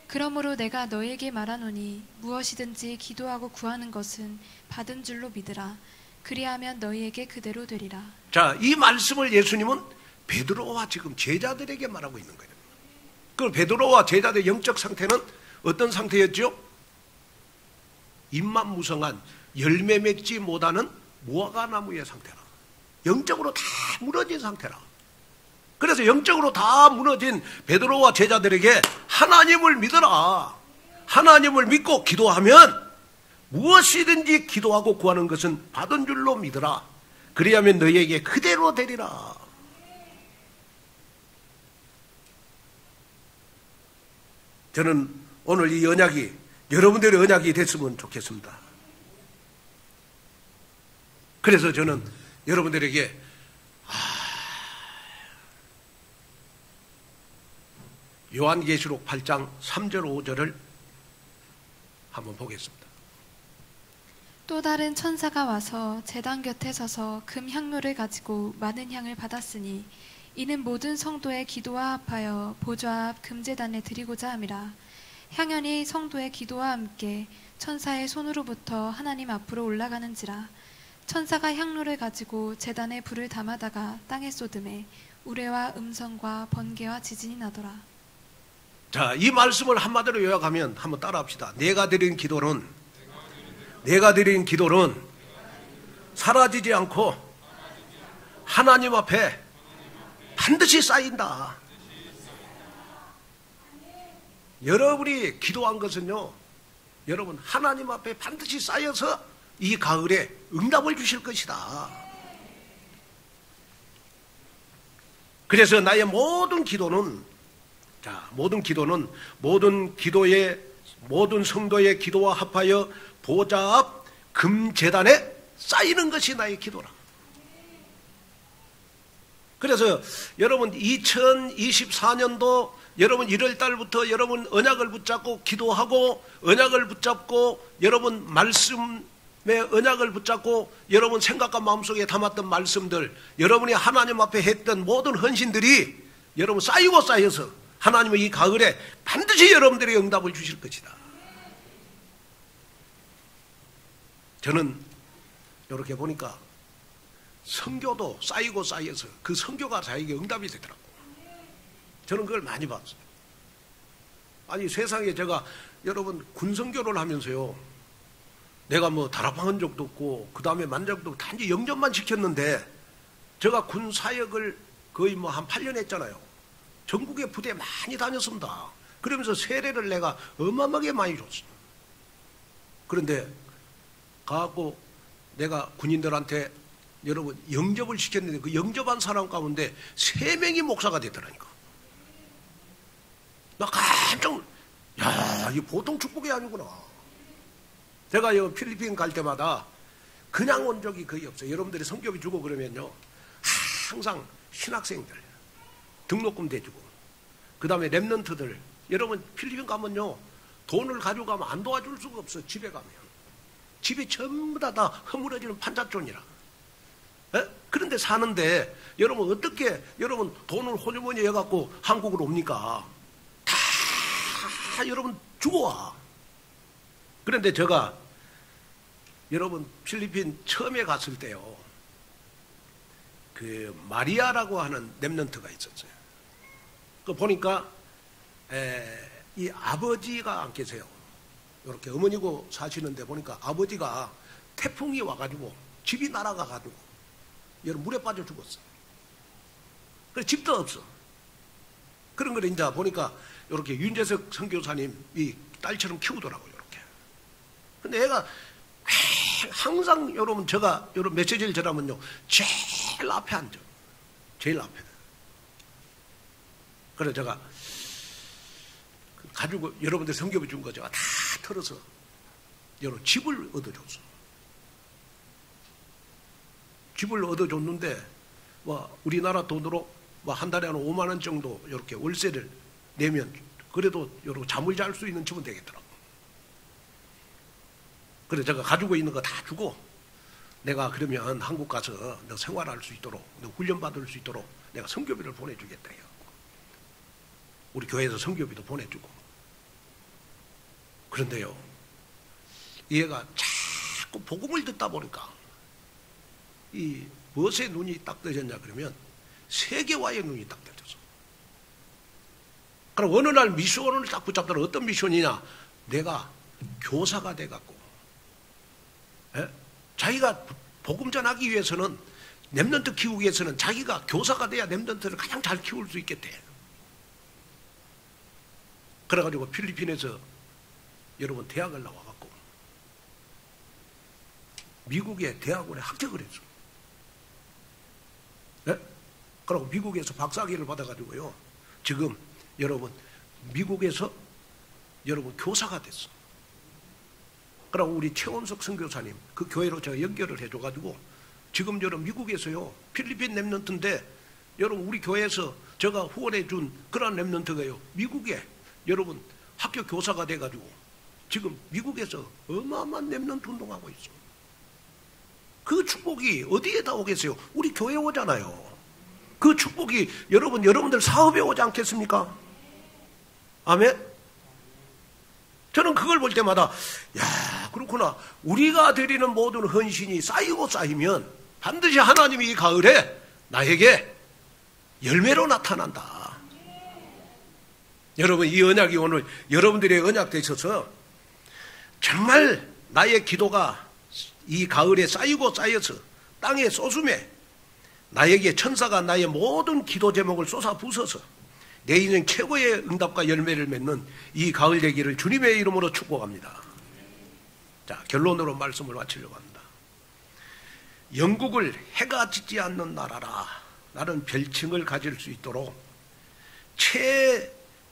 그러므로 내가 너에게 말하노니 무엇이든지 기도하고 구하는 것은 받은 줄로 믿으라. 그리하면 너희에게 그대로 되리라. 자, 이 말씀을 예수님은 베드로와 지금 제자들에게 말하고 있는 거예요. 그 베드로와 제자들의 영적 상태는 어떤 상태였죠? 입만무성한 열매 맺지 못하는 무화과 나무의 상태라. 영적으로 다 무너진 상태라. 그래서 영적으로 다 무너진 베드로와 제자들에게 하나님을 믿어라. 하나님을 믿고 기도하면 무엇이든지 기도하고 구하는 것은 받은 줄로 믿어라. 그리하면 너희에게 그대로 되리라. 저는 오늘 이 언약이 여러분들의 언약이 됐으면 좋겠습니다. 그래서 저는 여러분들에게 요한계시록 8장 3절 5절을 한번 보겠습니다. 또 다른 천사가 와서 제단 곁에 서서 금 향료를 가지고 많은 향을 받았으니 이는 모든 성도의 기도와 합하여 보좌 앞 금제단에 드리고자 함이라. 향연이 성도의 기도와 함께 천사의 손으로부터 하나님 앞으로 올라가는지라. 천사가 향로를 가지고 제단에 불을 담아다가 땅에 쏟음에 우레와 음성과 번개와 지진이 나더라. 자, 이 말씀을 한마디로 요약하면 한번 따라합시다. 내가 드린 기도는 사라지지 않고 하나님 앞에 반드시 쌓인다. 여러분이 기도한 것은요, 여러분 하나님 앞에 반드시 쌓여서 이 가을에 응답을 주실 것이다. 그래서 나의 모든 기도는 모든 성도의 기도와 합하여 보좌 앞 금제단에 쌓이는 것이 나의 기도라. 그래서 여러분 2024년도 여러분 1월달부터 여러분 언약을 붙잡고 기도하고 언약을 붙잡고 여러분 말씀의 언약을 붙잡고 여러분 생각과 마음속에 담았던 말씀들, 여러분이 하나님 앞에 했던 모든 헌신들이 여러분 쌓이고 쌓여서 하나님은 이 가을에 반드시 여러분들의 응답을 주실 것이다. 저는 이렇게 보니까 선교도 쌓이고 쌓여서 그 선교가 자에게 응답이 되더라고요. 저는 그걸 많이 봤어요. 아니 세상에 제가 여러분 군선교를 하면서요, 내가 뭐 다락방한 적도 없고 그 다음에 만적도 단지 영접만 시켰는데 제가 군 사역을 거의 뭐 한 8년 했잖아요. 전국에 부대 많이 다녔습니다. 그러면서 세례를 내가 어마어마하게 많이 줬어요. 그런데 가갖고 내가 군인들한테 여러분 영접을 시켰는데 그 영접한 사람 가운데 3명이 목사가 되더라니까. 나 깜짝, 야, 이 보통 축복이 아니구나. 제가 이 필리핀 갈 때마다 그냥 온 적이 거의 없어요. 여러분들이 성교비 주고 그러면요, 항상 신학생들 등록금 대주고, 그 다음에 랩런트들, 여러분 필리핀 가면요 돈을 가지고 가면 안 도와줄 수가 없어. 집에 가면 집이 전부 다 허물어지는 판잣존이라. 그런데 사는데 여러분 어떻게 여러분 돈을 호주머니에 해갖고 한국으로 옵니까? 다 여러분 죽어와. 그런데 제가 여러분 필리핀 처음에 갔을 때요, 그 마리아라고 하는 랩런트가 있었어요. 그 보니까 이 아버지가 안 계세요. 이렇게 어머니고 사시는데 보니까 아버지가 태풍이 와가지고 집이 날아가가지고 여러분 물에 빠져 죽었어요. 그래서 집도 없어. 그런 걸 이제 보니까 이렇게 윤재석 선교사님이 딸처럼 키우더라고요. 이렇게. 근데 애가 항상 여러분 제가 여러분 메시지를 전하면요 제일 앞에 앉아. 제일 앞에. 그래서 제가 가지고 여러분들 성경을 준 거 제가 다 털어서 여러분 집을 얻어줬어. 집을 얻어줬는데 뭐 우리나라 돈으로 뭐 한 달에 한 5만 원 정도 이렇게 월세를 내면 그래도 여러분 잠을 잘 수 있는 집은 되겠더라고. 그래서 제가 가지고 있는 거 다 주고, 내가 그러면 한국 가서 너 생활할 수 있도록, 너 훈련 받을 수 있도록 내가 성교비를 보내주겠다 해요. 우리 교회에서 성교비도 보내주고. 그런데요, 이 애가 자꾸 복음을 듣다 보니까 이 무엇에 눈이 딱 떠졌냐 그러면 세계화의 눈이 딱 떠졌어. 그럼 어느 날 미션을 딱 붙잡더라. 어떤 미션이냐? 내가 교사가 돼갖고, 자기가 복음 전하기 위해서는, 렘넌트 키우기 위해서는 자기가 교사가 돼야 렘넌트를 가장 잘 키울 수 있겠대. 그래가지고 필리핀에서 여러분 대학을 나와갖고 미국의 대학원에 합격을 했어. 네? 그리고 미국에서 박사학위를 받아가지고요. 지금 여러분 미국에서 여러분 교사가 됐어. 그리고 우리 최원석 선교사님 그 교회로 제가 연결을 해줘가지고 지금 여러분 미국에서요 필리핀 랩런트인데 여러분 우리 교회에서 제가 후원해준 그런 랩런트가요 미국에 여러분 학교 교사가 돼가지고 지금 미국에서 어마어마한 랩런트 운동하고 있어. 그 축복이 어디에다 오겠어요? 우리 교회에 오잖아요. 그 축복이 여러분들 사업에 오지 않겠습니까? 아멘? 저는 그걸 볼 때마다 야 그렇구나. 우리가 드리는 모든 헌신이 쌓이고 쌓이면 반드시 하나님이 이 가을에 나에게 열매로 나타난다. 여러분 이 언약이 오늘 여러분들의 언약 되셔서 정말 나의 기도가 이 가을에 쌓이고 쌓여서 땅에 쏟음에 나에게 천사가 나의 모든 기도 제목을 쏟아 부어서 내 인생 최고의 응답과 열매를 맺는 이 가을 되기를 주님의 이름으로 축복합니다. 자, 결론으로 말씀을 마치려고 합니다. 영국을 해가 지지 않는 나라라 라는 별칭을 가질 수 있도록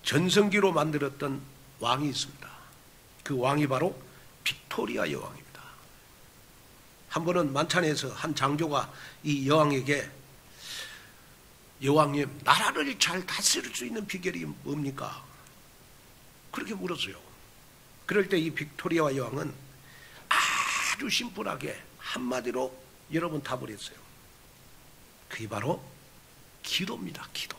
최전성기로 만들었던 왕이 있습니다. 그 왕이 바로 빅토리아 여왕입니다. 한 번은 만찬에서 한 장교가 이 여왕에게 여왕님 나라를 잘 다스릴 수 있는 비결이 뭡니까? 그렇게 물었어요. 그럴 때 이 빅토리아 여왕은 아주 심플하게 한마디로 여러분 답을 했어요. 그게 바로 기도입니다. 기도.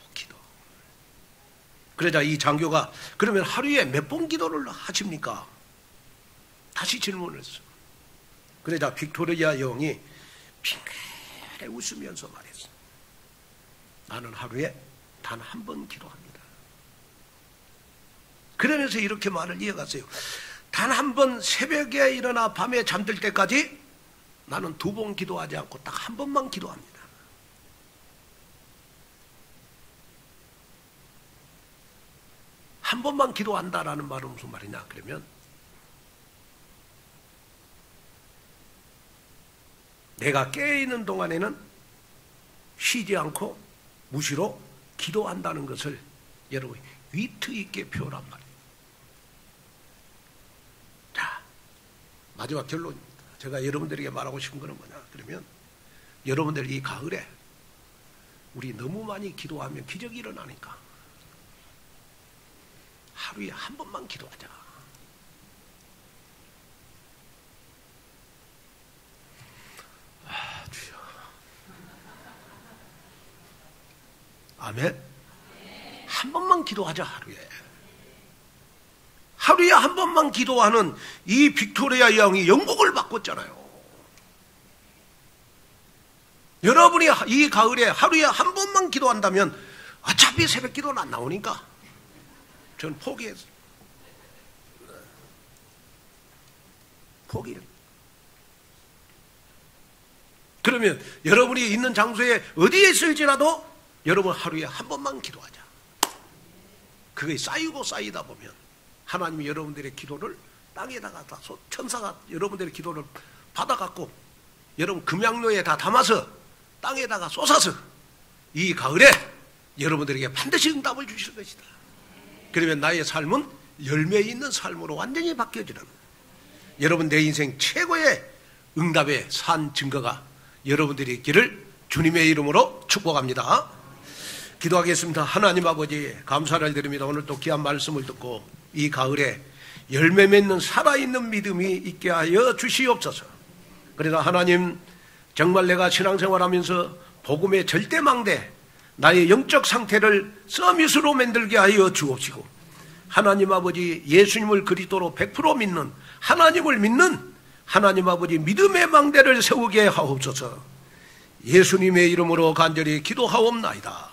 그러자 이 장교가 그러면 하루에 몇 번 기도를 하십니까? 다시 질문을 했어요. 그러자 빅토리아 여왕이 핑크게 웃으면서 말했어요. 나는 하루에 단 한 번 기도합니다. 그러면서 이렇게 말을 이어갔어요. 단 한 번 새벽에 일어나 밤에 잠들 때까지 나는 2번 기도하지 않고 딱 한 번만 기도합니다. 한 번만 기도한다라는 말은 무슨 말이냐? 그러면 내가 깨어있는 동안에는 쉬지 않고 무시로 기도한다는 것을 여러분 위트 있게 표현한 말이에요. 자, 마지막 결론입니다. 제가 여러분들에게 말하고 싶은 것은 뭐냐? 그러면 여러분들 이 가을에 우리 너무 많이 기도하면 기적이 일어나니까 하루에 한 번만 기도하자. 주여. 아멘. 한 번만 기도하자. 하루에 한 번만 기도하는 이 빅토리아 여왕이 영국을 바꿨잖아요. 여러분이 이 가을에 하루에 한 번만 기도한다면 어차피 새벽 기도는 안 나오니까 저는 포기했어요. 포기를. 그러면 여러분이 있는 장소에 어디에 있을지라도 여러분 하루에 한 번만 기도하자. 그게 쌓이고 쌓이다 보면 하나님이 여러분들의 기도를 땅에다가 다 천사가 여러분들의 기도를 받아갖고 여러분 금양로에 다 담아서 땅에다가 쏟아서 이 가을에 여러분들에게 반드시 응답을 주실 것이다. 그러면 나의 삶은 열매 있는 삶으로 완전히 바뀌어지는 여러분 내 인생 최고의 응답의 산 증거가 여러분들이 있기를 주님의 이름으로 축복합니다. 기도하겠습니다. 하나님 아버지 감사를 드립니다. 오늘 또 귀한 말씀을 듣고 이 가을에 열매 맺는 살아있는 믿음이 있게 하여 주시옵소서. 그래서 하나님 정말 내가 신앙생활하면서 복음의 절대망대 나의 영적 상태를 서밋으로 만들게 하여 주옵시고 하나님 아버지 예수님을 그리스도로 100% 믿는 하나님을 믿는 하나님 아버지 믿음의 망대를 세우게 하옵소서. 예수님의 이름으로 간절히 기도하옵나이다.